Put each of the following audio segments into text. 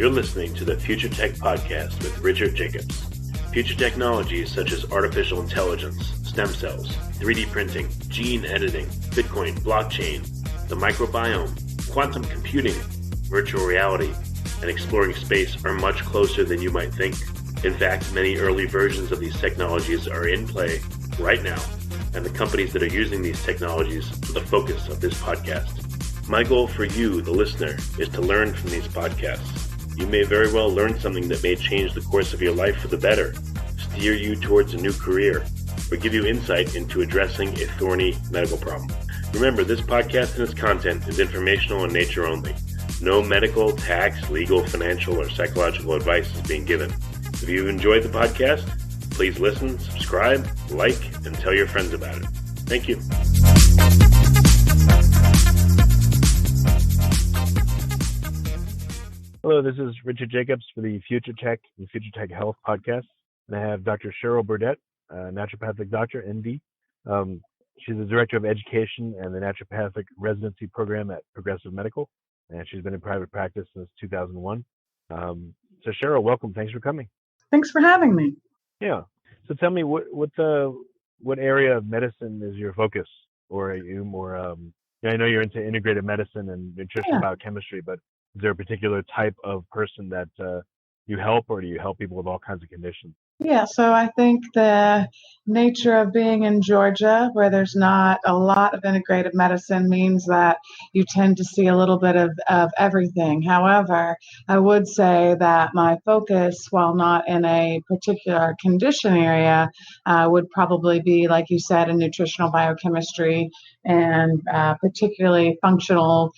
You're listening to the Future Tech Podcast with Richard Jacobs. Future technologies such as artificial intelligence, stem cells, 3D printing, gene editing, Bitcoin, blockchain, the microbiome, quantum computing, virtual reality, and exploring space are much closer than you might think. In fact, many early versions of these technologies are in play right now, and the companies that are using these technologies are the focus of this podcast. My goal for you, the listener, is to learn from these podcasts. You may very well learn something that may change the course of your life for the better, steer you towards a new career, or give you insight into addressing a thorny medical problem. Remember, this podcast and its content is informational in nature only. No medical, tax, legal, financial, or psychological advice is being given. If you've enjoyed the podcast, please listen, subscribe, like, and tell your friends about it. Thank you. Hello, this is Richard Jacobs for the Future Tech and Future Tech Health podcast. And I have Dr. Cheryl Burdett, a naturopathic doctor, ND. She's the Director of Education and the Naturopathic Residency Program at Progressive Medical, and she's been in private practice since 2001. So Cheryl, welcome. Thanks for coming. Thanks for having me. Yeah. So tell me, what area of medicine is your focus, or are you more? I know you're into integrated medicine and nutrition biochemistry, but is there a particular type of person that you help, or do you help people with all kinds of conditions? Yeah, so I think the nature of being in Georgia, where there's not a lot of integrated medicine, means that you tend to see a little bit of everything. However, I would say that my focus, while not in a particular condition area, would probably be, like you said, in nutritional biochemistry and particularly functional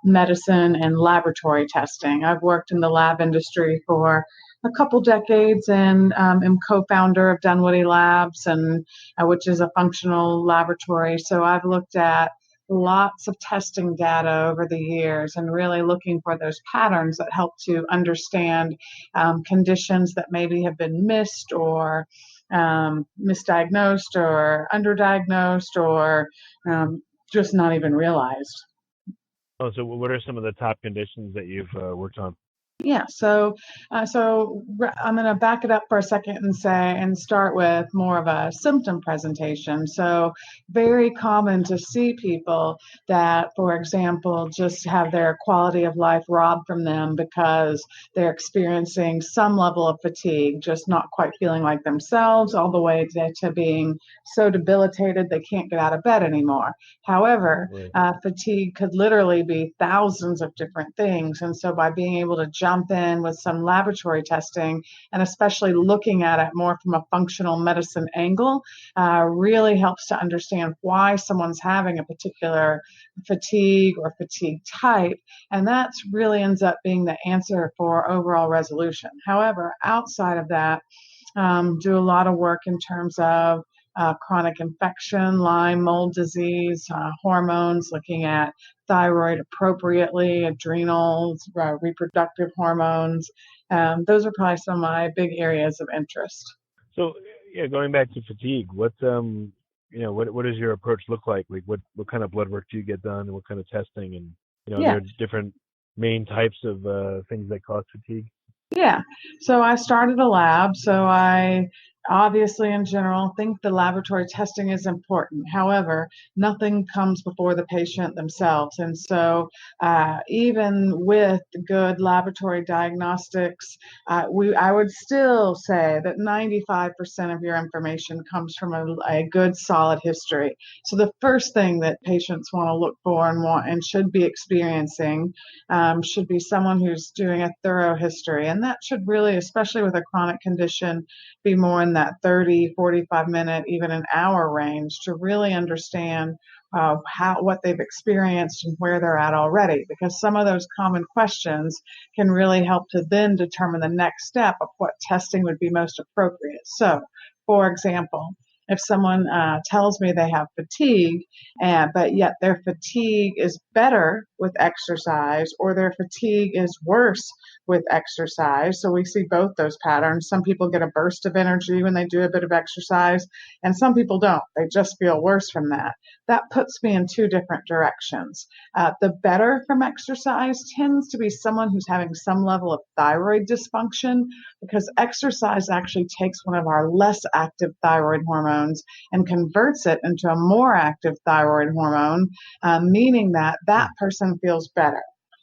medicine and laboratory testing. I've worked in the lab industry for a couple decades and am co-founder of Dunwoody Labs, and which is a functional laboratory. So I've looked at lots of testing data over the years and really looking for those patterns that help to understand conditions that maybe have been missed or misdiagnosed or underdiagnosed or just not even realized. Oh, so what are some of the top conditions that you've worked on? Yeah, so I'm going to back it up for a second and start with more of a symptom presentation. So very common to see people that, for example, just have their quality of life robbed from them because they're experiencing some level of fatigue, just not quite feeling like themselves, all the way to being so debilitated they can't get out of bed anymore. However, fatigue could literally be thousands of different things. And so by being able to jump in with some laboratory testing and especially looking at it more from a functional medicine angle really helps to understand why someone's having a particular fatigue or fatigue type, and that really ends up being the answer for overall resolution. However, outside of that, do a lot of work in terms of chronic infection, Lyme, mold disease, hormones, looking at thyroid appropriately, adrenals, reproductive hormones. Those are probably some of my big areas of interest. So, going back to fatigue, what does your approach look like? Like, what kind of blood work do you get done, and what kind of testing? And there are different main types of things that cause fatigue. Yeah. So I started a lab. So I obviously, in general, think the laboratory testing is important. However, nothing comes before the patient themselves. And so even with good laboratory diagnostics, I would still say that 95% of your information comes from a good, solid history. So the first thing that patients want to look for and should be experiencing should be someone who's doing a thorough history. And that should really, especially with a chronic condition, be more in that 30, 45 minute, even an hour range to really understand what they've experienced and where they're at already, because some of those common questions can really help to then determine the next step of what testing would be most appropriate. So, for example, if someone tells me they have fatigue, but yet their fatigue is better with exercise, or their fatigue is worse with exercise. So we see both those patterns. Some people get a burst of energy when they do a bit of exercise, and some people don't. They just feel worse from that. That puts me in two different directions. The better from exercise tends to be someone who's having some level of thyroid dysfunction, because exercise actually takes one of our less active thyroid hormones and converts it into a more active thyroid hormone, meaning that that person feels better.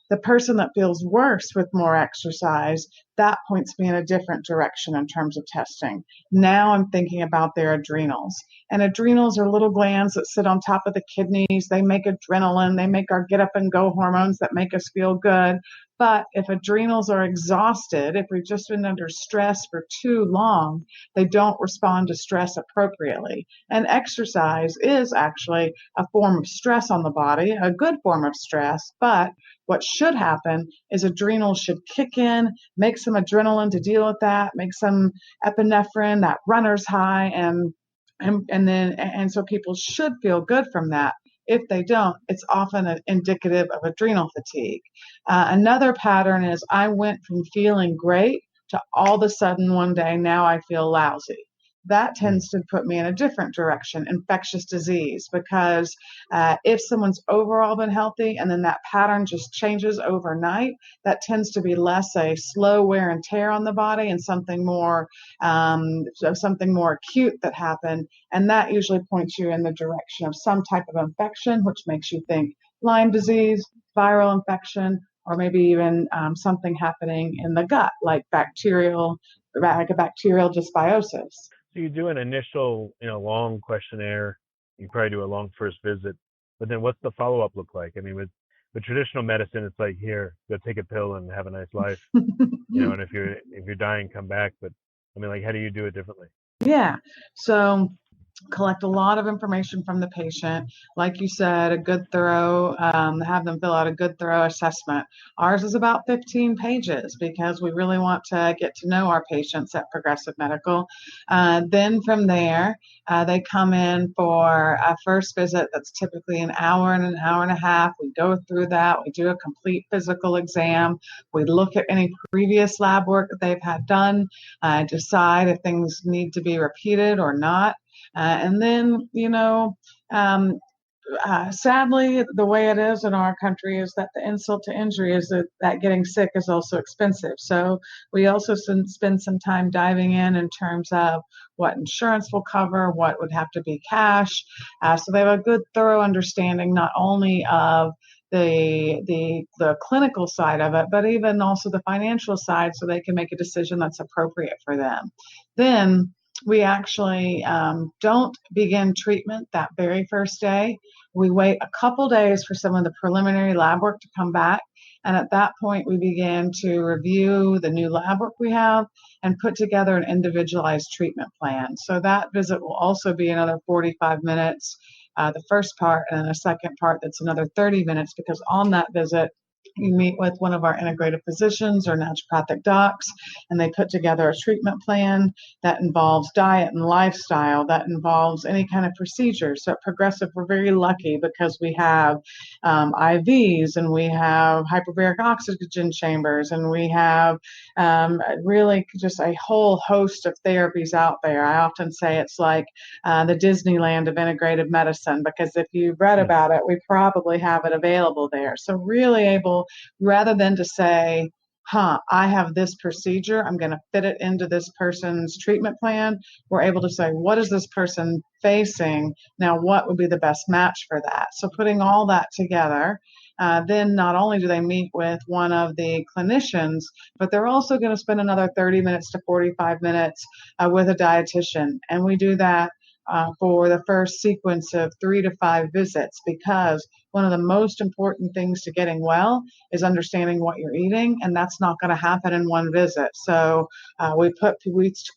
The person that feels worse with more exercise, that points me in a different direction in terms of testing. Now I'm thinking about their adrenals. And adrenals are little glands that sit on top of the kidneys. They make adrenaline. They make our get up and go hormones that make us feel good. But if adrenals are exhausted, if we've just been under stress for too long, they don't respond to stress appropriately. And exercise is actually a form of stress on the body, a good form of stress. But what should happen is adrenals should kick in, make some adrenaline to deal with that, make some epinephrine, that runner's high, and so people should feel good from that. If they don't, it's often indicative of adrenal fatigue. Another pattern is I went from feeling great to all of a sudden one day, now I feel lousy. That tends to put me in a different direction, infectious disease, because if someone's overall been healthy and then that pattern just changes overnight, that tends to be less a slow wear and tear on the body and something more acute that happened. And that usually points you in the direction of some type of infection, which makes you think Lyme disease, viral infection, or maybe even something happening in the gut, like a bacterial dysbiosis. So you do an initial, long questionnaire. You probably do a long first visit, but then what's the follow-up look like? I mean, with traditional medicine, it's like, here, go take a pill and have a nice life, and if you're dying, come back. But I mean, like, how do you do it differently? Yeah. So collect a lot of information from the patient. Like you said, a good thorough, have them fill out a good thorough assessment. Ours is about 15 pages because we really want to get to know our patients at Progressive Medical. Then from there, they come in for a first visit that's typically an hour and a half. We go through that. We do a complete physical exam. We look at any previous lab work that they've had done, decide if things need to be repeated or not. And then, sadly, the way it is in our country is that the insult to injury is that getting sick is also expensive. So we also spend some time diving in terms of what insurance will cover, what would have to be cash. So they have a good, thorough understanding not only of the clinical side of it, but even also the financial side, so they can make a decision that's appropriate for them. Then we actually don't begin treatment that very first day. We wait a couple days for some of the preliminary lab work to come back. And at that point, we begin to review the new lab work we have and put together an individualized treatment plan. So that visit will also be another 45 minutes, the first part, and then a second part that's another 30 minutes, because on that visit, you meet with one of our integrative physicians or naturopathic docs, and they put together a treatment plan that involves diet and lifestyle, that involves any kind of procedure. So at Progressive, we're very lucky because we have IVs, and we have hyperbaric oxygen chambers, and we have really just a whole host of therapies out there. I often say it's like the Disneyland of integrative medicine, because if you've read about it, we probably have it available there. So really able, rather than to say, I have this procedure, I'm going to fit it into this person's treatment plan, we're able to say, what is this person facing? Now, what would be the best match for that? So putting all that together, then not only do they meet with one of the clinicians, but they're also going to spend another 30 minutes to 45 minutes with a dietitian. And we do that for the first sequence of 3 to 5 visits, because one of the most important things to getting well is understanding what you're eating, and that's not going to happen in one visit. So we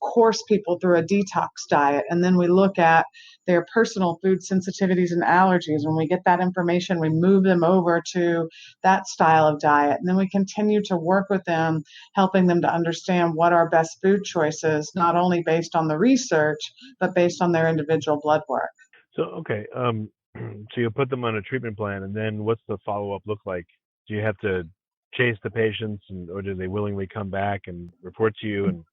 course people through a detox diet, and then we look at their personal food sensitivities and allergies. When we get that information, we move them over to that style of diet. And then we continue to work with them, helping them to understand what are best food choices, not only based on the research, but based on their individual blood work. So, okay. So you put them on a treatment plan, and then what's the follow-up look like? Do you have to chase the patients, or do they willingly come back and report to you? And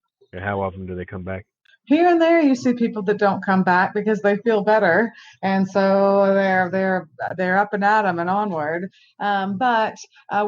how often do they come back? Here and there, you see people that don't come back because they feel better, and so they're up and at 'em and onward. But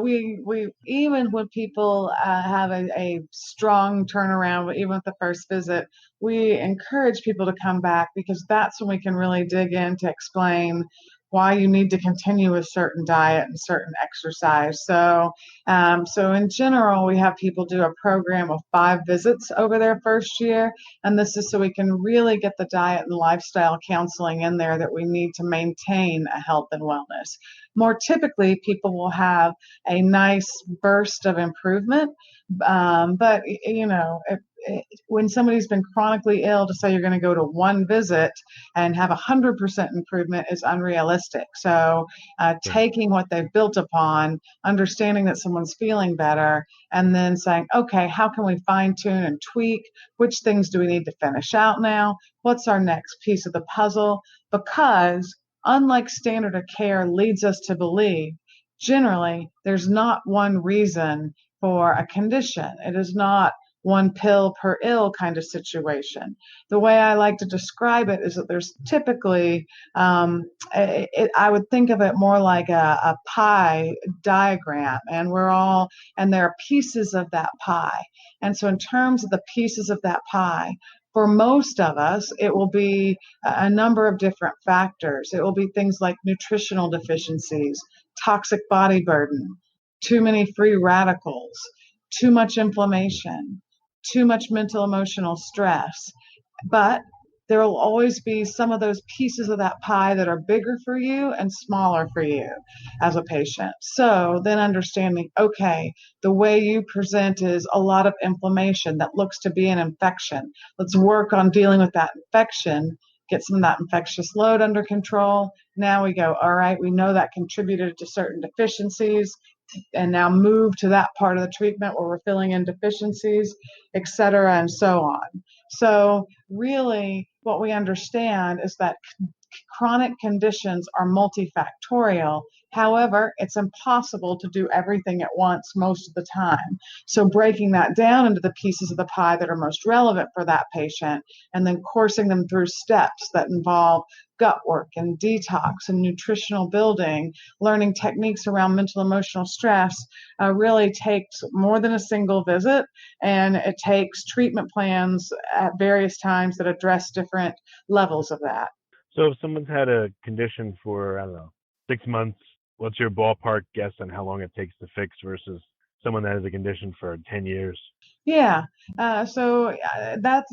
we even when people have a strong turnaround, even with the first visit, we encourage people to come back, because that's when we can really dig in to explain why you need to continue a certain diet and certain exercise. So in general, we have people do a program of 5 visits over their first year. And this is so we can really get the diet and lifestyle counseling in there that we need to maintain a health and wellness. More typically, people will have a nice burst of improvement. But, when somebody's been chronically ill, to say you're going to go to 1 visit and have 100% improvement is unrealistic. So taking what they've built upon, understanding that someone's feeling better, and then saying, okay, how can we fine tune and tweak? Which things do we need to finish out now? What's our next piece of the puzzle? Because unlike standard of care leads us to believe, generally, there's not one reason for a condition. It is not one pill per ill kind of situation. The way I like to describe it is that there's typically, I would think of it more like a pie diagram, and there are pieces of that pie. And so in terms of the pieces of that pie, for most of us, it will be a number of different factors. It will be things like nutritional deficiencies, toxic body burden, too many free radicals, too much inflammation, too much mental emotional stress. But there will always be some of those pieces of that pie that are bigger for you and smaller for you as a patient. So then understanding, okay, the way you present is a lot of inflammation that looks to be an infection. Let's work on dealing with that infection, get some of that infectious load under control. Now we go, all right, we know that contributed to certain deficiencies, and now move to that part of the treatment where we're filling in deficiencies, et cetera, and so on. So really what we understand is that chronic conditions are multifactorial. However, it's impossible to do everything at once most of the time. So breaking that down into the pieces of the pie that are most relevant for that patient, and then coursing them through steps that involve gut work and detox and nutritional building, learning techniques around mental emotional stress, really takes more than a single visit, and it takes treatment plans at various times that address different levels of that. So if someone's had a condition for, 6 months, what's your ballpark guess on how long it takes to fix versus someone that has a condition for 10 years? Yeah. So that's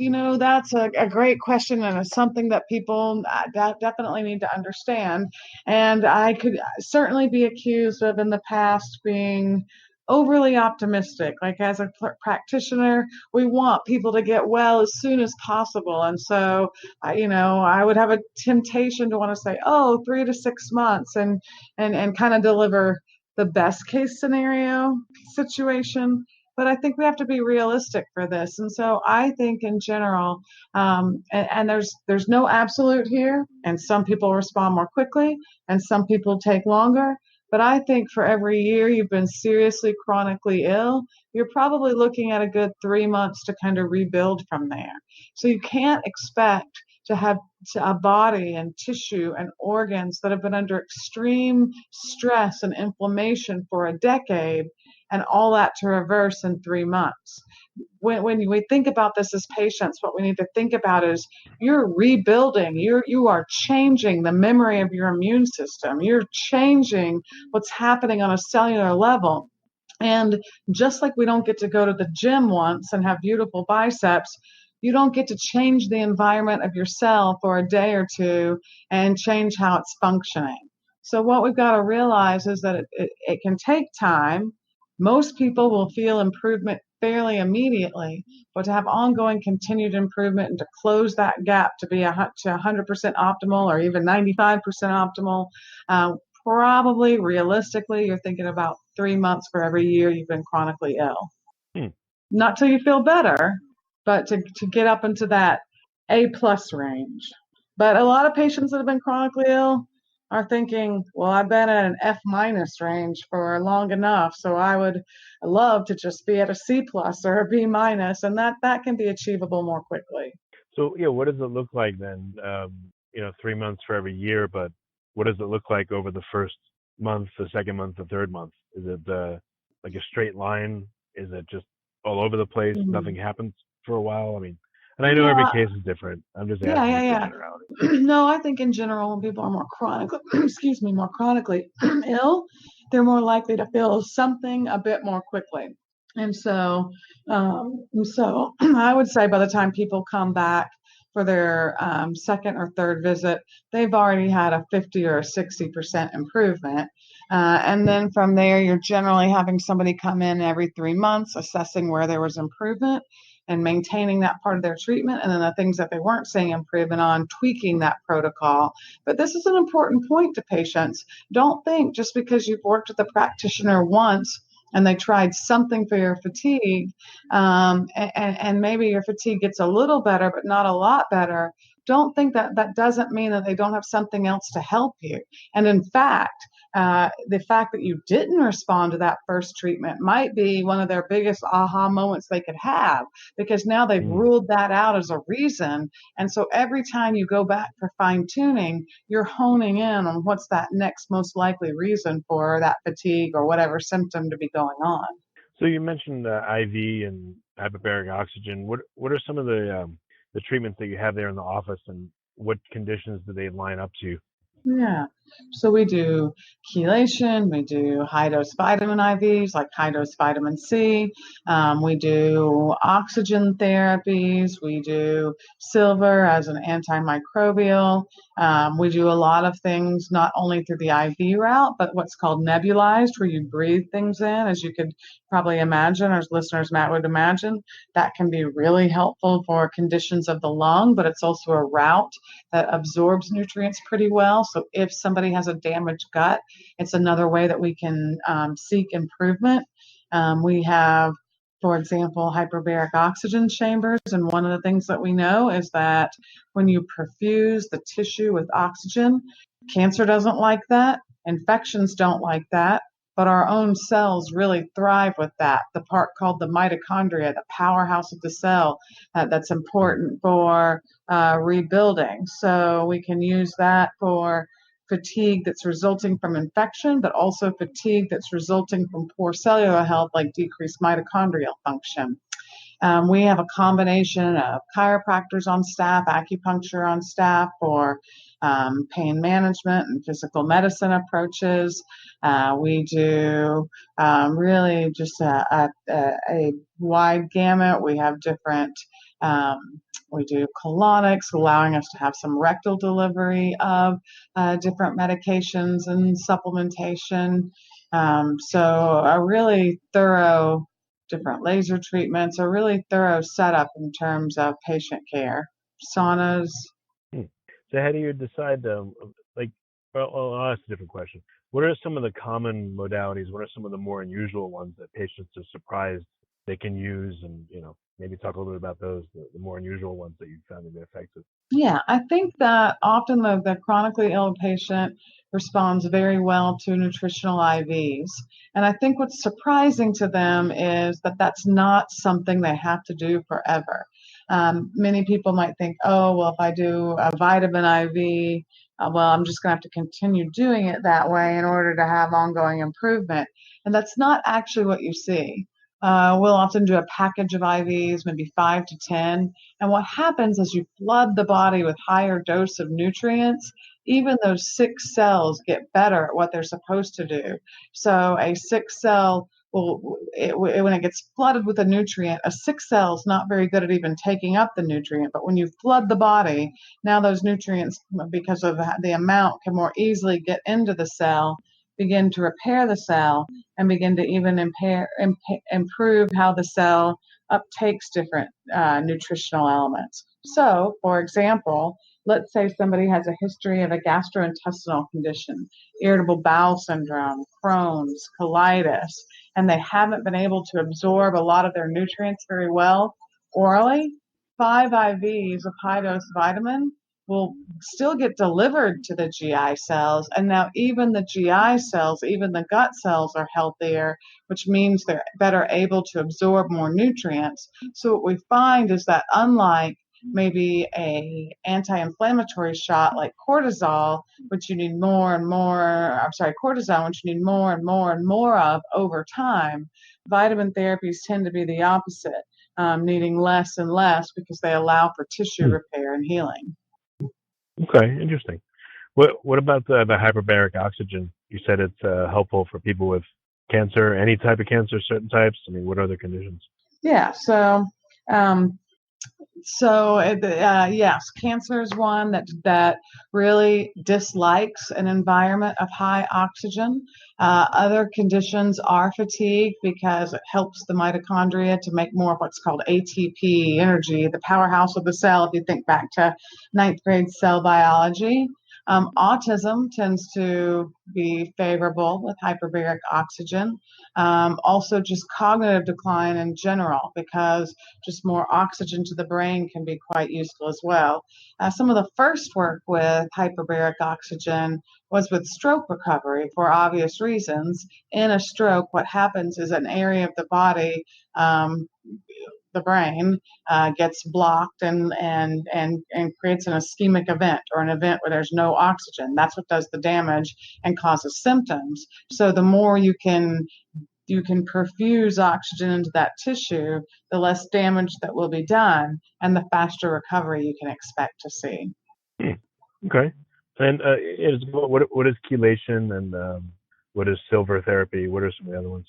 a great question, and it's something that people definitely need to understand. And I could certainly be accused of in the past being overly optimistic. Like as a practitioner, we want people to get well as soon as possible. And so, I would have a temptation to want to say, 3 to 6 months and kind of deliver the best case scenario situation. But I think we have to be realistic for this. And so I think in general, and there's no absolute here, and some people respond more quickly and some people take longer. But I think for every year you've been seriously chronically ill, you're probably looking at a good 3 months to kind of rebuild from there. So you can't expect to have a body and tissue and organs that have been under extreme stress and inflammation for a decade, and all that to reverse in 3 months. When we think about this as patients, what we need to think about is you're rebuilding, you are changing the memory of your immune system. You're changing what's happening on a cellular level. And just like we don't get to go to the gym once and have beautiful biceps, you don't get to change the environment of your cell for a day or two and change how it's functioning. So what we've got to realize is that it can take time. Most people will feel improvement fairly immediately, but to have ongoing continued improvement and to close that gap to be to 100% optimal or even 95% optimal, probably realistically, you're thinking about 3 months for every year you've been chronically ill. Not till you feel better, but to get up into that A+ range. But a lot of patients that have been chronically ill are thinking, well, I've been at an F- range for long enough, so I would love to just be at a C+ or a B-, and that can be achievable more quickly. So, what does it look like then? 3 months for every year, but what does it look like over the first month, the second month, the third month? Is it like a straight line? Is it just all over the place? Mm-hmm. Nothing happens for a while? I mean, and I know every case is different. I'm just asking for generality. No, I think in general, when people are more more chronically ill, they're more likely to feel something a bit more quickly. And so I would say by the time people come back for their second or third visit, they've already had a 50 or a 60% improvement. And then from there, you're generally having somebody come in every 3 months, assessing where there was improvement and maintaining that part of their treatment, and then the things that they weren't seeing improvement on, tweaking that protocol. But this is an important point to patients. Don't think just because you've worked with a practitioner once and they tried something for your fatigue, and maybe your fatigue gets a little better, but not a lot better. Don't think that doesn't mean that they don't have something else to help you. And in fact, the fact that you didn't respond to that first treatment might be one of their biggest aha moments they could have, because now they've ruled that out as a reason. And so every time you go back for fine tuning, you're honing in on what's that next most likely reason for that fatigue or whatever symptom to be going on. So you mentioned IV and hyperbaric oxygen. What are some of the treatments that you have there in the office, and what conditions do they line up to? Yeah. So we do chelation, we do high-dose vitamin IVs, like high-dose vitamin C. We do oxygen therapies. We do silver as an antimicrobial. We do a lot of things not only through the IV route, but what's called nebulized, where you breathe things in, as you could probably imagine, or as listeners Matt would imagine. That can be really helpful for conditions of the lung, but it's also a route that absorbs nutrients pretty well. So if somebody has a damaged gut, it's another way that we can seek improvement. We have, for example, hyperbaric oxygen chambers. And one of the things that we know is that when you perfuse the tissue with oxygen, cancer doesn't like that. Infections don't like that. But our own cells really thrive with that. The part called the mitochondria, the powerhouse of the cell, that's important for rebuilding. So we can use that for fatigue that's resulting from infection, but also fatigue that's resulting from poor cellular health, like decreased mitochondrial function. We have a combination of chiropractors on staff, acupuncture on staff for pain management and physical medicine approaches. We do really just a wide gamut. We have different, we do colonics, allowing us to have some rectal delivery of different medications and supplementation. So a really thorough, different laser treatments, a really thorough setup in terms of patient care. Saunas. So how do you decide, I'll ask a different question. What are some of the common modalities? What are some of the more unusual ones that patients are surprised they can use? And, maybe talk a little bit about those, the more unusual ones that you found to be effective. Yeah, I think that often the chronically ill patient responds very well to nutritional IVs. And I think what's surprising to them is that that's not something they have to do forever. Many people might think, oh, well, if I do a vitamin IV, I'm just going to have to continue doing it that way in order to have ongoing improvement. And that's not actually what you see. We'll often do a package of IVs, maybe 5 to 10. And what happens is you flood the body with higher dose of nutrients. Even those sick cells get better at what they're supposed to do. So a sick cell, when it gets flooded with a nutrient, a sick cell is not very good at even taking up the nutrient. But when you flood the body, now those nutrients, because of the amount, can more easily get into the cell begin to repair the cell and begin to even improve how the cell uptakes different nutritional elements. So, for example, let's say somebody has a history of a gastrointestinal condition, irritable bowel syndrome, Crohn's, colitis, and they haven't been able to absorb a lot of their nutrients very well orally. 5 IVs of high-dose vitamin will still get delivered to the GI cells, and now even the GI cells, even the gut cells are healthier, which means they're better able to absorb more nutrients. So what we find is that unlike maybe a anti-inflammatory shot like cortisol, which you need more and more, cortisone, which you need more and more and more of over time, vitamin therapies tend to be the opposite, needing less and less because they allow for tissue repair and healing. Okay, interesting. What about the hyperbaric oxygen? You said it's helpful for people with cancer, any type of cancer, certain types. I mean, what other conditions? Yeah, yes, cancer is one that really dislikes an environment of high oxygen. Other conditions are fatigue because it helps the mitochondria to make more of what's called ATP, energy, the powerhouse of the cell, if you think back to 9th grade cell biology. Autism tends to be favorable with hyperbaric oxygen. Also just cognitive decline in general, because just more oxygen to the brain can be quite useful as well. Some of the first work with hyperbaric oxygen was with stroke recovery for obvious reasons. In a stroke, what happens is an area of the body, the brain, gets blocked and creates an ischemic event, or an event where there's no oxygen. That's what does the damage and causes symptoms. So the more you can perfuse oxygen into that tissue, the less damage that will be done and the faster recovery you can expect to see. Okay. And what is chelation, and what is silver therapy? What are some of the other ones?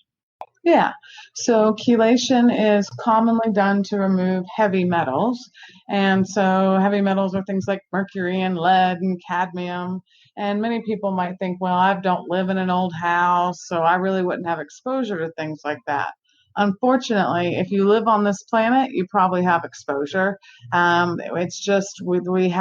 Yeah, so chelation is commonly done to remove heavy metals. And so heavy metals are things like mercury and lead and cadmium. And many people might think, well, I don't live in an old house, so I really wouldn't have exposure to things like that. Unfortunately, if you live on this planet, you probably have exposure. It's just we've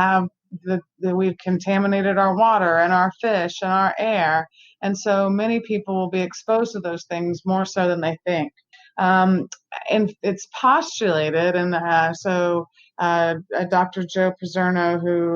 contaminated our water and our fish and our air. And so many people will be exposed to those things more so than they think. And it's postulated, and Dr. Joe Pizzerno, who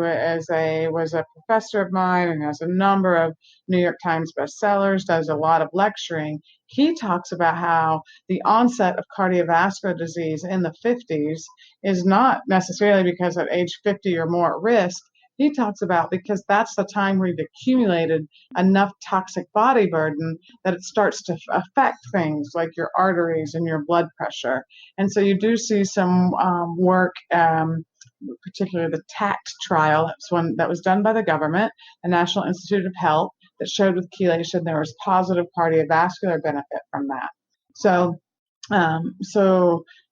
was a professor of mine and has a number of New York Times bestsellers, does a lot of lecturing. He talks about how the onset of cardiovascular disease in the 50s is not necessarily because at age 50 or more at risk. He talks about because that's the time where you've accumulated enough toxic body burden that it starts to affect things like your arteries and your blood pressure. And so you do see some work, particularly the TACT trial. That's one that was done by the government, the National Institute of Health, that showed with chelation there was positive cardiovascular benefit from that. So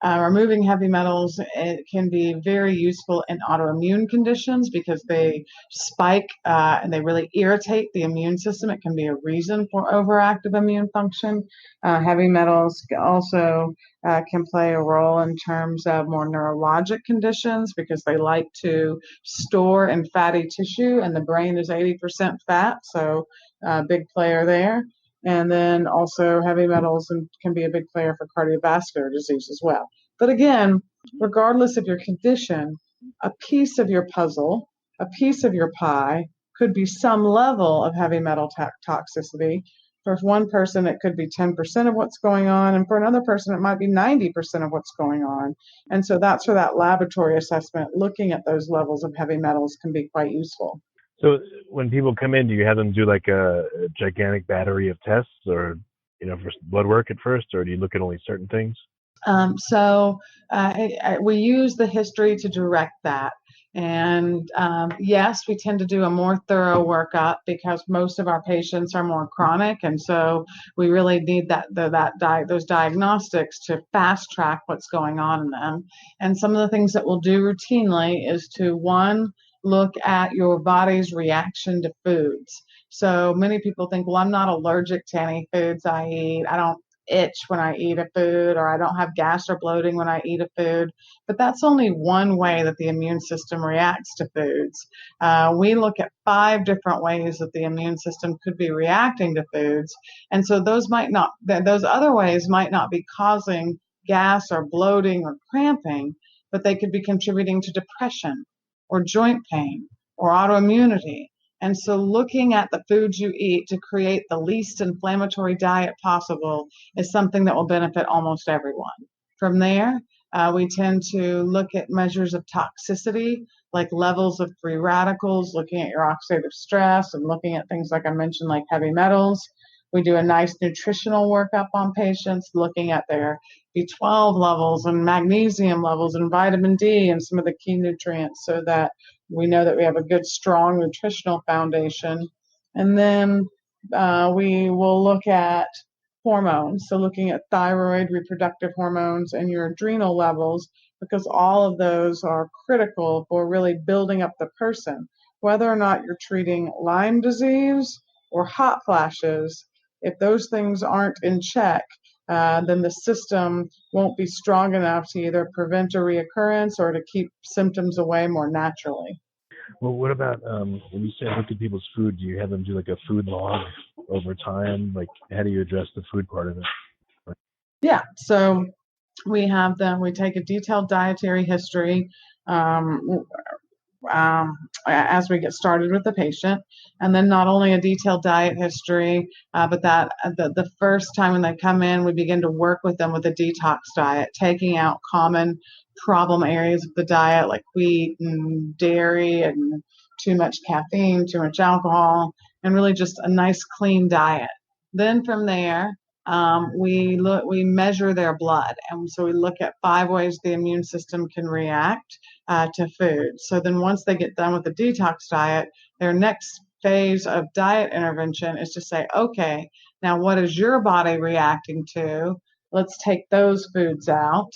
removing heavy metals, it can be very useful in autoimmune conditions because they spike and they really irritate the immune system. It can be a reason for overactive immune function. Heavy metals also can play a role in terms of more neurologic conditions because they like to store in fatty tissue, and the brain is 80% fat, so big player there. And then also heavy metals can be a big player for cardiovascular disease as well. But again, regardless of your condition, a piece of your puzzle, a piece of your pie could be some level of heavy metal toxicity. For one person, it could be 10% of what's going on, and for another person, it might be 90% of what's going on. And so that's where that laboratory assessment, looking at those levels of heavy metals, can be quite useful. So when people come in, do you have them do like a gigantic battery of tests, or for blood work at first, or do you look at only certain things? We use the history to direct that. And yes, we tend to do a more thorough workup because most of our patients are more chronic, and so we really need those diagnostics to fast track what's going on in them. And some of the things that we'll do routinely is to, one, look at your body's reaction to foods. So many people think, well, I'm not allergic to any foods I eat. I don't itch when I eat a food, or I don't have gas or bloating when I eat a food. But that's only one way that the immune system reacts to foods. We look at 5 different ways that the immune system could be reacting to foods. And so those other ways might not be causing gas or bloating or cramping, but they could be contributing to depression or joint pain or autoimmunity. And so looking at the foods you eat to create the least inflammatory diet possible is something that will benefit almost everyone. From there, we tend to look at measures of toxicity, like levels of free radicals, looking at your oxidative stress, and looking at things like I mentioned, like heavy metals. We do a nice nutritional workup on patients, looking at their B12 levels and magnesium levels and vitamin D and some of the key nutrients, so that we know that we have a good, strong nutritional foundation. And then we will look at hormones, so looking at thyroid, reproductive hormones, and your adrenal levels, because all of those are critical for really building up the person. Whether or not you're treating Lyme disease or hot flashes, if those things aren't in check, then the system won't be strong enough to either prevent a reoccurrence or to keep symptoms away more naturally. Well, what about when you say look at people's food? Do you have them do like a food log over time? Like, how do you address the food part of it? Yeah, so we take a detailed dietary history as we get started with the patient, and then not only a detailed diet history, but that the first time when they come in, we begin to work with them with a detox diet, taking out common problem areas of the diet like wheat and dairy and too much caffeine, too much alcohol, and really just a nice clean diet. Then from there, we measure their blood, and so we look at 5 ways the immune system can react to food. So then once they get done with the detox diet, their next phase of diet intervention is to say, okay, now what is your body reacting to? Let's take those foods out.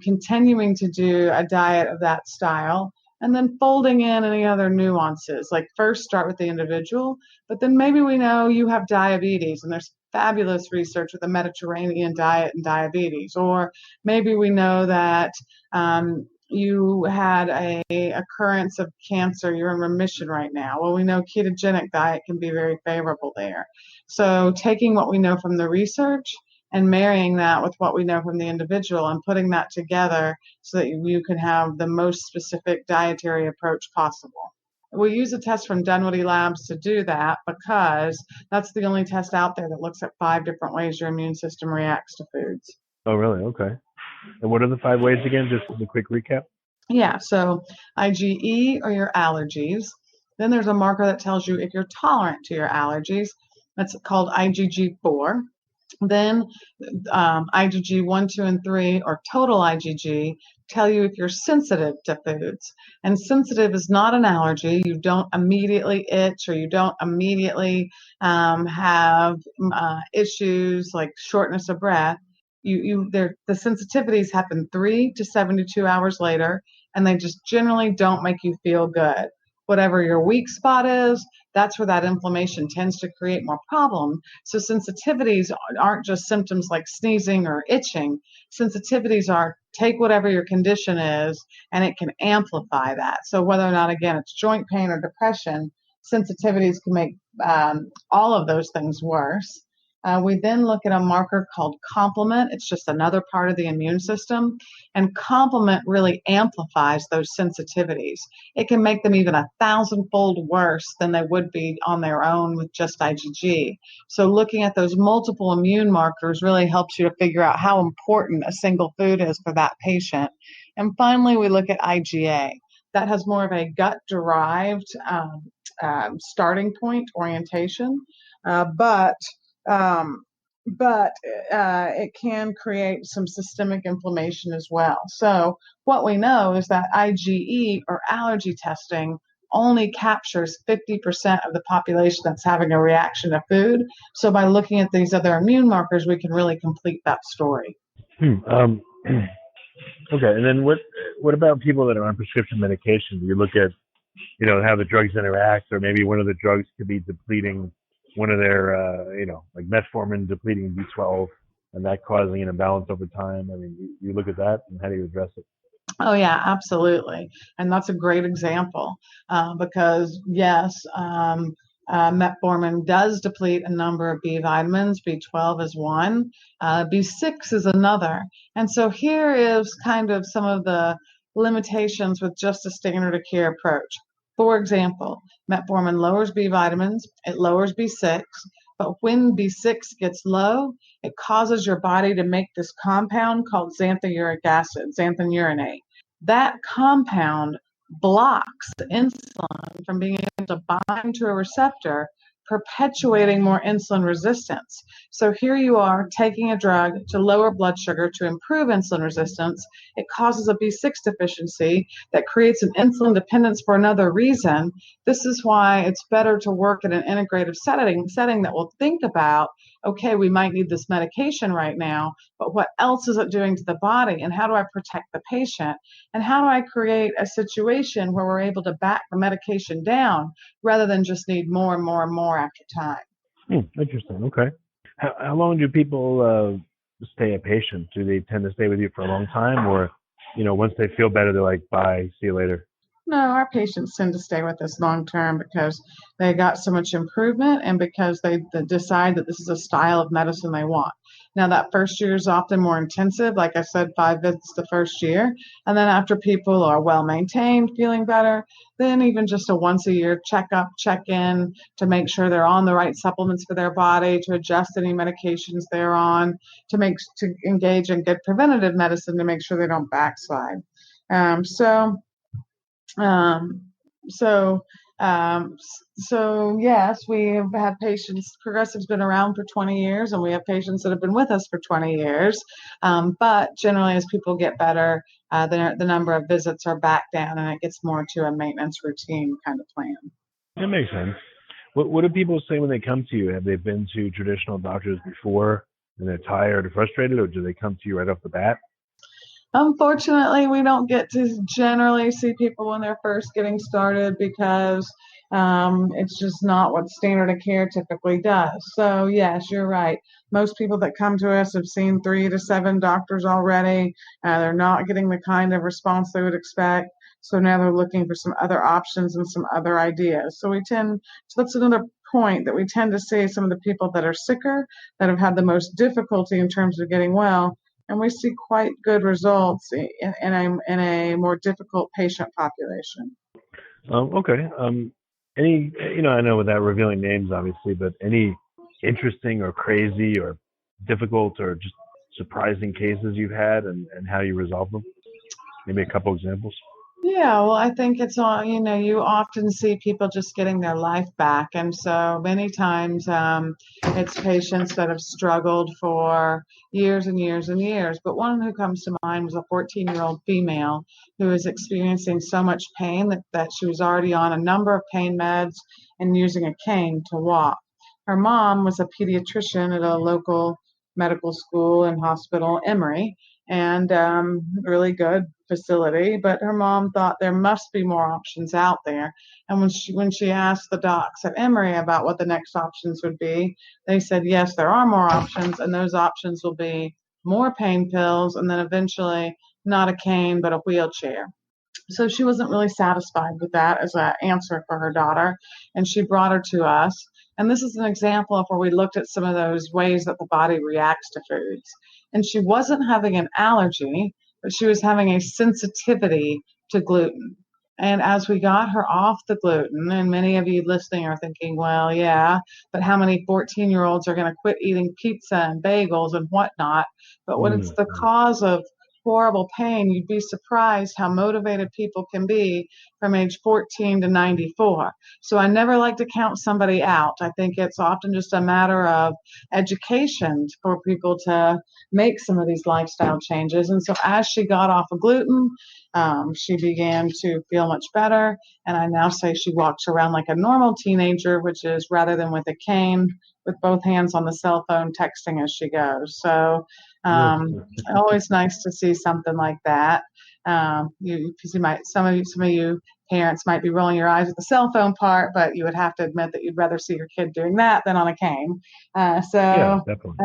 Continuing to do a diet of that style, and then folding in any other nuances. Like first start with the individual, but then maybe we know you have diabetes, and there's fabulous research with the Mediterranean diet and diabetes. Or maybe we know that you had a occurrence of cancer, you're in remission right now. Well, we know ketogenic diet can be very favorable there. So taking what we know from the research and marrying that with what we know from the individual and putting that together so that you can have the most specific dietary approach possible. We use a test from Dunwoody Labs to do that because that's the only test out there that looks at 5 different ways your immune system reacts to foods. Oh, really? Okay. And what are the 5 ways again? Just as a quick recap. Yeah, so IgE are your allergies. Then there's a marker that tells you if you're tolerant to your allergies. That's called IgG4. Then IgG 1, 2, and 3, or total IgG, tell you if you're sensitive to foods. And sensitive is not an allergy. You don't immediately itch, or you don't immediately have issues like shortness of breath. The sensitivities happen 3 to 72 hours later, and they just generally don't make you feel good. Whatever your weak spot is, that's where that inflammation tends to create more problem. So sensitivities aren't just symptoms like sneezing or itching. Sensitivities are take whatever your condition is, and it can amplify that. So whether or not, again, it's joint pain or depression, sensitivities can make all of those things worse. We then look at a marker called complement. It's just another part of the immune system. And complement really amplifies those sensitivities. It can make them even 1,000-fold worse than they would be on their own with just IgG. So looking at those multiple immune markers really helps you to figure out how important a single food is for that patient. And finally, we look at IgA. That has more of a gut-derived starting point orientation, but it can create some systemic inflammation as well. So what we know is that IgE, or allergy testing, only captures 50% of the population that's having a reaction to food. So by looking at these other immune markers, we can really complete that story. Okay, and then what about people that are on prescription medication? Do you look at how the drugs interact, or maybe one of the drugs could be depleting one of their, like metformin depleting B12, and that causing an imbalance over time. I mean, you look at that, and how do you address it? Oh, yeah, absolutely. And that's a great example because, yes, metformin does deplete a number of B vitamins. B12 is one, B6 is another. And so here is kind of some of the limitations with just a standard of care approach. For example, metformin lowers B vitamins, it lowers B6, but when B6 gets low, it causes your body to make this compound called xanthuric acid, xanthurenate. That compound blocks insulin from being able to bind to a receptor, perpetuating more insulin resistance. So here you are taking a drug to lower blood sugar to improve insulin resistance. It causes a B6 deficiency that creates an insulin dependence for another reason. This is why it's better to work in an integrative setting that will think about, okay, we might need this medication right now, but what else is it doing to the body, and how do I protect the patient, and how do I create a situation where we're able to back the medication down rather than just need more and more and more after time. Interesting. Okay. How long do people stay a patient? Do they tend to stay with you for a long time, or once they feel better, they're like, bye, see you later? No, our patients tend to stay with us long term because they got so much improvement and because they decide that this is a style of medicine they want. Now, that first year is often more intensive. Like I said, 5 visits the first year. And then after people are well maintained, feeling better, then even just a once a year checkup, check in to make sure they're on the right supplements for their body, to adjust any medications they're on, to engage in good preventative medicine to make sure they don't backslide. So yes, we have had patients. Progressive's been around for 20 years, and we have patients that have been with us for 20 years. But generally, as people get better, the number of visits are back down, and it gets more to a maintenance routine kind of plan. That makes sense. What do people say when they come to you? Have they been to traditional doctors before, and they're tired or frustrated, or do they come to you right off the bat? Unfortunately, we don't get to generally see people when they're first getting started because it's just not what standard of care typically does. So yes, you're right. Most people that come to us have seen 3 to 7 doctors already. They're not getting the kind of response they would expect. So now they're looking for some other options and some other ideas. So that's another point, that we tend to see some of the people that are sicker, that have had the most difficulty in terms of getting well, and we see quite good results in a more difficult patient population. Okay. Any, I know without revealing names, obviously, but any interesting or crazy or difficult or just surprising cases you've had and how you resolve them? Maybe a couple examples. Yeah, well, I think it's all, you often see people just getting their life back. And so many times it's patients that have struggled for years and years and years. But one who comes to mind was a 14-year-old female who was experiencing so much pain that she was already on a number of pain meds and using a cane to walk. Her mom was a pediatrician at a local medical school and hospital, Emory, and really good facility, but her mom thought there must be more options out there. And when she asked the docs at Emory about what the next options would be, they said, yes, there are more options, and those options will be more pain pills, and then eventually not a cane, but a wheelchair. So she wasn't really satisfied with that as an answer for her daughter, and she brought her to us. And this is an example of where we looked at some of those ways that the body reacts to foods. And she wasn't having an allergy, but she was having a sensitivity to gluten. And as we got her off the gluten, and many of you listening are thinking, well, yeah, but how many 14-year-olds are going to quit eating pizza and bagels and whatnot? But when it's the cause of horrible pain, you'd be surprised how motivated people can be from age 14 to 94. So I never like to count somebody out. I think it's often just a matter of education for people to make some of these lifestyle changes. And so as she got off of gluten, she began to feel much better. And I now say she walks around like a normal teenager, which is rather than with a cane, with both hands on the cell phone, texting as she goes. So always nice to see something like that. Because some of you parents might be rolling your eyes at the cell phone part, but you would have to admit that you'd rather see your kid doing that than on a cane. Yeah, definitely.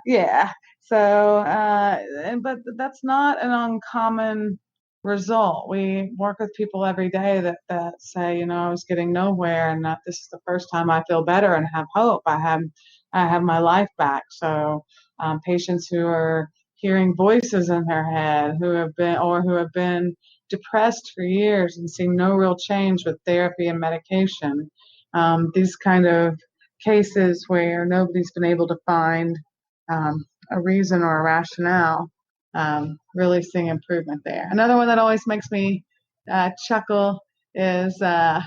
Yeah. So, but that's not an uncommon result. We work with people every day that say, I was getting nowhere, and that this is the first time I feel better and have hope. I have my life back. So, patients who are hearing voices in their head, who have been depressed for years and seeing no real change with therapy and medication. These kind of cases where nobody's been able to find a reason or a rationale, really seeing improvement there. Another one that always makes me chuckle is how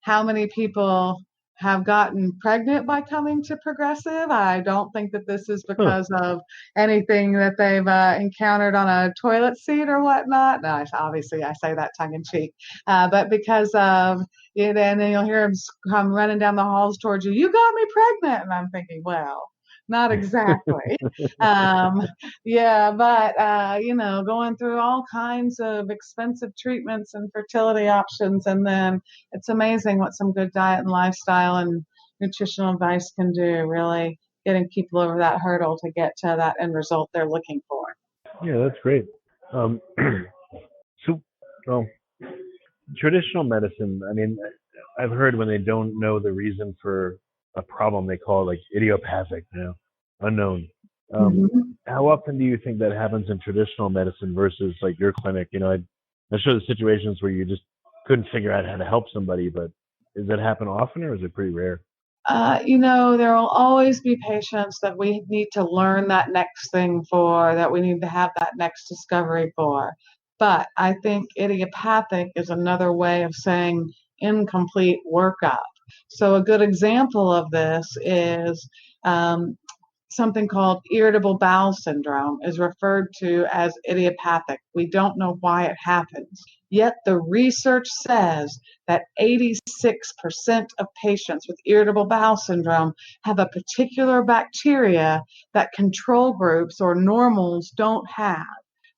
many people have gotten pregnant by coming to Progressive. I don't think that this is because of anything that they've encountered on a toilet seat or whatnot. No, obviously I say that tongue in cheek, but because of it, and then you'll hear them come running down the halls towards you. You got me pregnant, and I'm thinking, well, not exactly. Yeah, but going through all kinds of expensive treatments and fertility options, and then it's amazing what some good diet and lifestyle and nutritional advice can do, really getting people over that hurdle to get to that end result they're looking for. Yeah, that's great. Traditional medicine, I mean, I've heard when they don't know the reason for a problem, they call it like idiopathic, unknown. How often do you think that happens in traditional medicine versus like your clinic? I'm sure the situations where you just couldn't figure out how to help somebody, but does that happen often, or is it pretty rare? There will always be patients that we need to learn that next thing for, that we need to have that next discovery for. But I think idiopathic is another way of saying incomplete workup. So a good example of this is something called irritable bowel syndrome is referred to as idiopathic. We don't know why it happens. Yet the research says that 86% of patients with irritable bowel syndrome have a particular bacteria that control groups or normals don't have.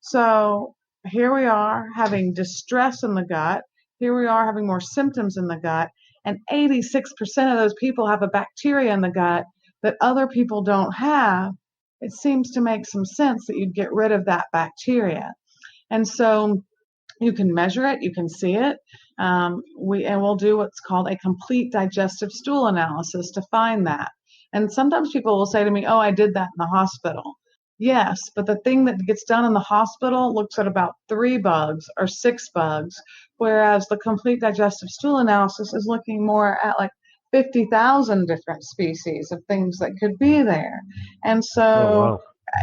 So here we are having distress in the gut. Here we are having more symptoms in the gut. And 86% of those people have a bacteria in the gut that other people don't have. It seems to make some sense that you'd get rid of that bacteria. And so you can measure it, you can see it. We'll do what's called a complete digestive stool analysis to find that. And sometimes people will say to me, oh, I did that in the hospital. Yes, but the thing that gets done in the hospital looks at about 3 bugs or 6 bugs, whereas the complete digestive stool analysis is looking more at like 50,000 different species of things that could be there. And so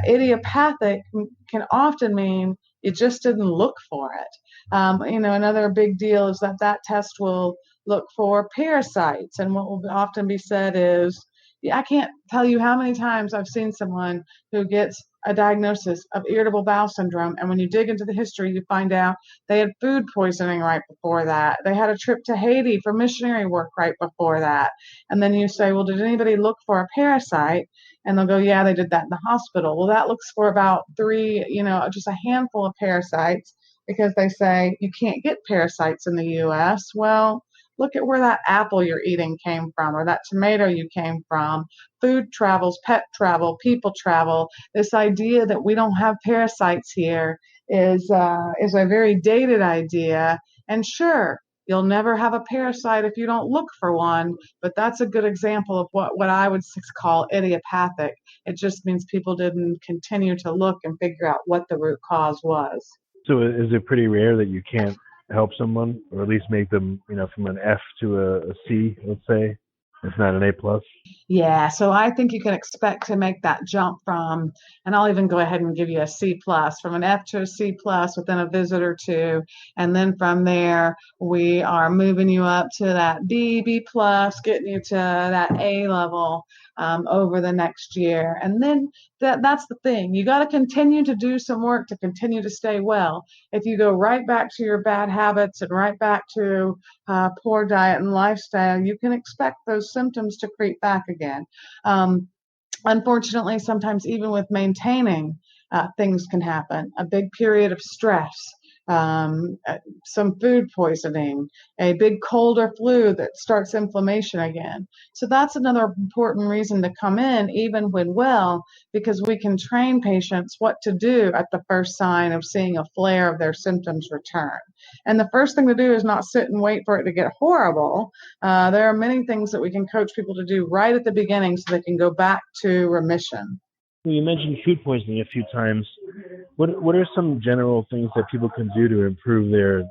idiopathic can often mean you just didn't look for it. Another big deal is that test will look for parasites. And what will often be said is, I can't tell you how many times I've seen someone who gets a diagnosis of irritable bowel syndrome, and when you dig into the history, you find out they had food poisoning right before that. They had a trip to Haiti for missionary work right before that. And then you say, well, did anybody look for a parasite? And they'll go, yeah, they did that in the hospital. Well, that looks for about 3, just a handful of parasites, because they say you can't get parasites in the U.S. Well, look at where that apple you're eating came from, or that tomato you came from. Food travels, pet travel, people travel. This idea that we don't have parasites here is a very dated idea. And sure, you'll never have a parasite if you don't look for one, but that's a good example of what I would call idiopathic. It just means people didn't continue to look and figure out what the root cause was. So is it pretty rare that you can't help someone, or at least make them, from an F to a C, let's say, if not an A+? Yeah, so I think you can expect to make that jump from, and I'll even go ahead and give you a C+, from an F to a C+ within a visit or two. And then from there, we are moving you up to that B+, getting you to that A level over the next year. And then that's the thing. You got to continue to do some work to continue to stay well. If you go right back to your bad habits and right back to poor diet and lifestyle, you can expect those symptoms to creep back again. Unfortunately, sometimes even with maintaining, things can happen. A big period of stress some food poisoning, a big cold or flu that starts inflammation again. So that's another important reason to come in, even when well, because we can train patients what to do at the first sign of seeing a flare of their symptoms return. And the first thing to do is not sit and wait for it to get horrible. There are many things that we can coach people to do right at the beginning so they can go back to remission. Well, you mentioned food poisoning a few times. What are some general things that people can do to improve their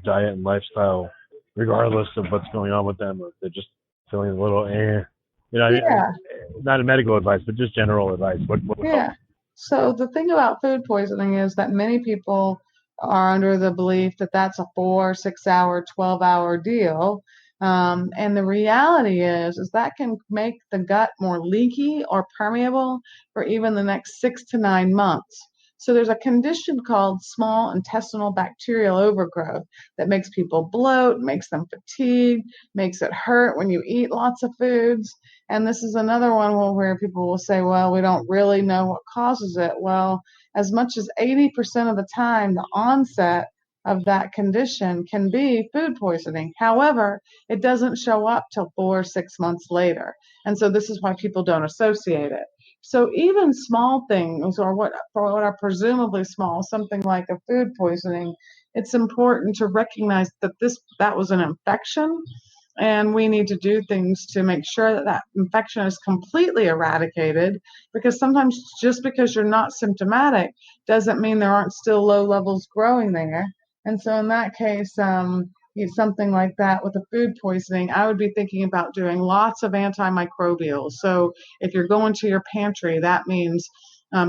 diet and lifestyle, regardless of what's going on with them, or if they're just feeling a little Yeah. not medical advice, but just general advice. What would help? Yeah. So the thing about food poisoning is that many people are under the belief that that's a 4, 6-hour, 12-hour deal. And the reality is that can make the gut more leaky or permeable for even the next 6 to 9 months. So there's a condition called small intestinal bacterial overgrowth that makes people bloat, makes them fatigued, makes it hurt when you eat lots of foods. And this is another one where people will say, well, we don't really know what causes it. Well, as much as 80% of the time, the onset of that condition can be food poisoning. However, it doesn't show up till 4 or 6 months later. And so this is why people don't associate it. So even small things, or what are presumably small, something like a food poisoning, it's important to recognize that that was an infection, and we need to do things to make sure that that infection is completely eradicated, because sometimes just because you're not symptomatic doesn't mean there aren't still low levels growing there. And so in that case, something like that with a food poisoning, I would be thinking about doing lots of antimicrobials. So if you're going to your pantry, that means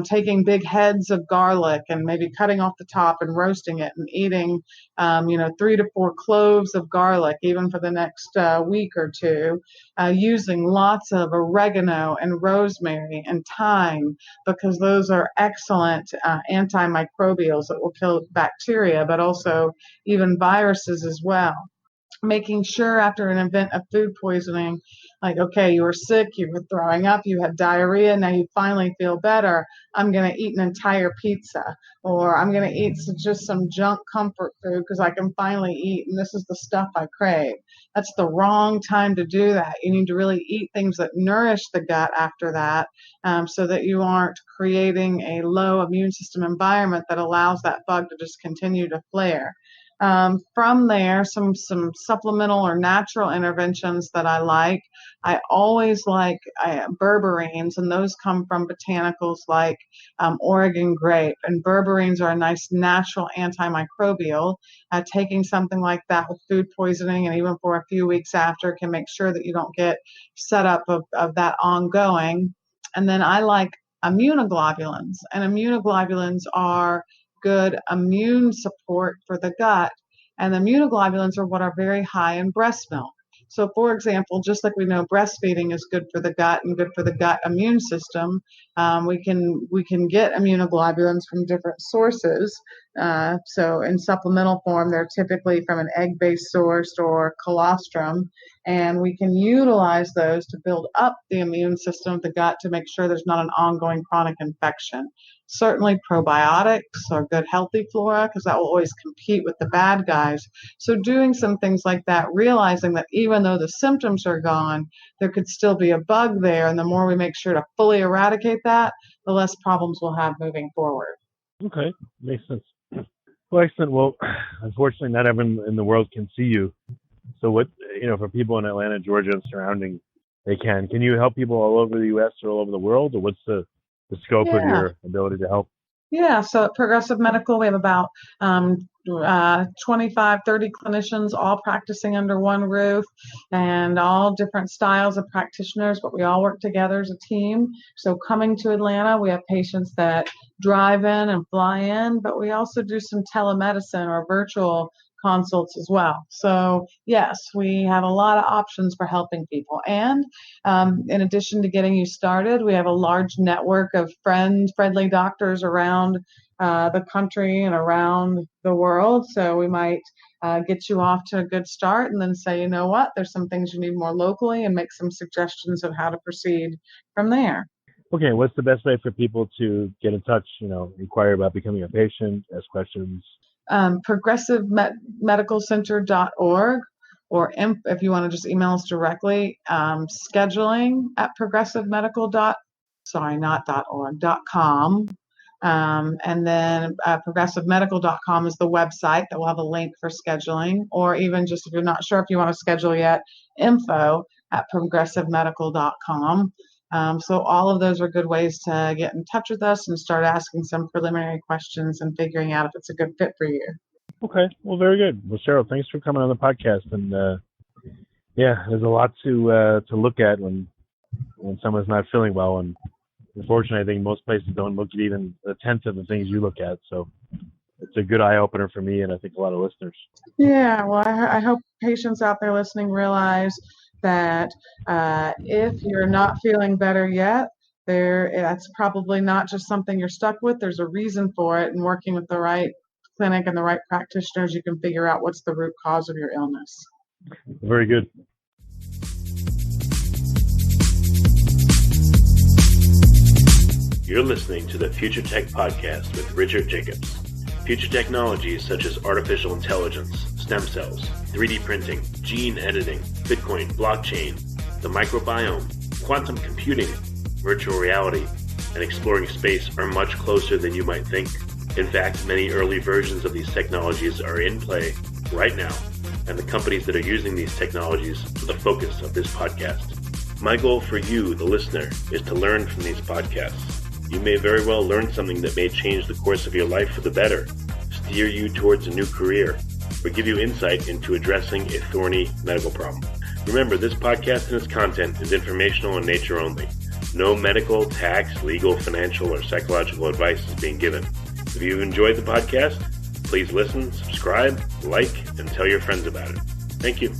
taking big heads of garlic and maybe cutting off the top and roasting it and eating, 3 to 4 cloves of garlic, even for the next week or two, using lots of oregano and rosemary and thyme, because those are excellent antimicrobials that will kill bacteria, but also even viruses as well. Making sure after an event of food poisoning, like, okay, you were sick, you were throwing up, you had diarrhea, now you finally feel better, I'm going to eat an entire pizza, or I'm going to eat just some junk comfort food because I can finally eat, and this is the stuff I crave. That's the wrong time to do that. You need to really eat things that nourish the gut after that, so that you aren't creating a low immune system environment that allows that bug to just continue to flare. From there, some supplemental or natural interventions that I like. I always like berberines, and those come from botanicals like Oregon grape. And berberines are a nice natural antimicrobial. Taking something like that with food poisoning, and even for a few weeks after, can make sure that you don't get set up of that ongoing. And then I like immunoglobulins, and immunoglobulins are good immune support for the gut. And the immunoglobulins are what are very high in breast milk. So, for example, just like we know breastfeeding is good for the gut and good for the gut immune system, we can get immunoglobulins from different sources. So, in supplemental form, they're typically from an egg-based source or colostrum, and we can utilize those to build up the immune system of the gut to make sure there's not an ongoing chronic infection. Certainly probiotics or good healthy flora, because that will always compete with the bad guys. So doing some things like that, realizing that even though the symptoms are gone, there could still be a bug there. And the more we make sure to fully eradicate that, the less problems we'll have moving forward. Okay, makes sense. Well, excellent. Well, unfortunately, not everyone in the world can see you. So what, for people in Atlanta, Georgia, and surrounding, they can. Can you help people all over the U.S. or all over the world, or what's the scope of your ability to help? Yeah, so at Progressive Medical, we have about 25, 30 clinicians all practicing under one roof, and all different styles of practitioners, but we all work together as a team. So coming to Atlanta, we have patients that drive in and fly in, but we also do some telemedicine or virtual consults as well. So yes, we have a lot of options for helping people. And in addition to getting you started, we have a large network of friendly doctors around the country and around the world. So we might get you off to a good start, and then say, you know what, there's some things you need more locally, and make some suggestions of how to proceed from there. Okay, what's the best way for people to get in touch, inquire about becoming a patient, ask questions? progressivemedicalcenter.org, or if you want to just email us directly, scheduling@progressivemedical.com. And then progressivemedical.com is the website that will have a link for scheduling, or even just if you're not sure if you want to schedule yet, info@progressivemedical.com. So all of those are good ways to get in touch with us and start asking some preliminary questions and figuring out if it's a good fit for you. Okay, well, very good. Well, Cheryl, thanks for coming on the podcast. And there's a lot to look at when someone's not feeling well. And unfortunately, I think most places don't look at even a tenth of the things you look at. So it's a good eye opener for me, and I think a lot of listeners. Yeah, well, I hope patients out there listening realize that if you're not feeling better yet, that's probably not just something you're stuck with. There's a reason for it, and working with the right clinic and the right practitioners, you can figure out what's the root cause of your illness. Very good. You're listening to the Future Tech Podcast with Richard Jacobs. Future technologies such as artificial intelligence, stem cells, 3D printing, gene editing, Bitcoin, blockchain, the microbiome, quantum computing, virtual reality, and exploring space are much closer than you might think. In fact, many early versions of these technologies are in play right now, and the companies that are using these technologies are the focus of this podcast. My goal for you, the listener, is to learn from these podcasts. You may very well learn something that may change the course of your life for the better, steer you towards a new career, or give you insight into addressing a thorny medical problem. Remember, this podcast and its content is informational in nature only. No medical, tax, legal, financial, or psychological advice is being given. If you enjoyed the podcast, please listen, subscribe, like, and tell your friends about it. Thank you.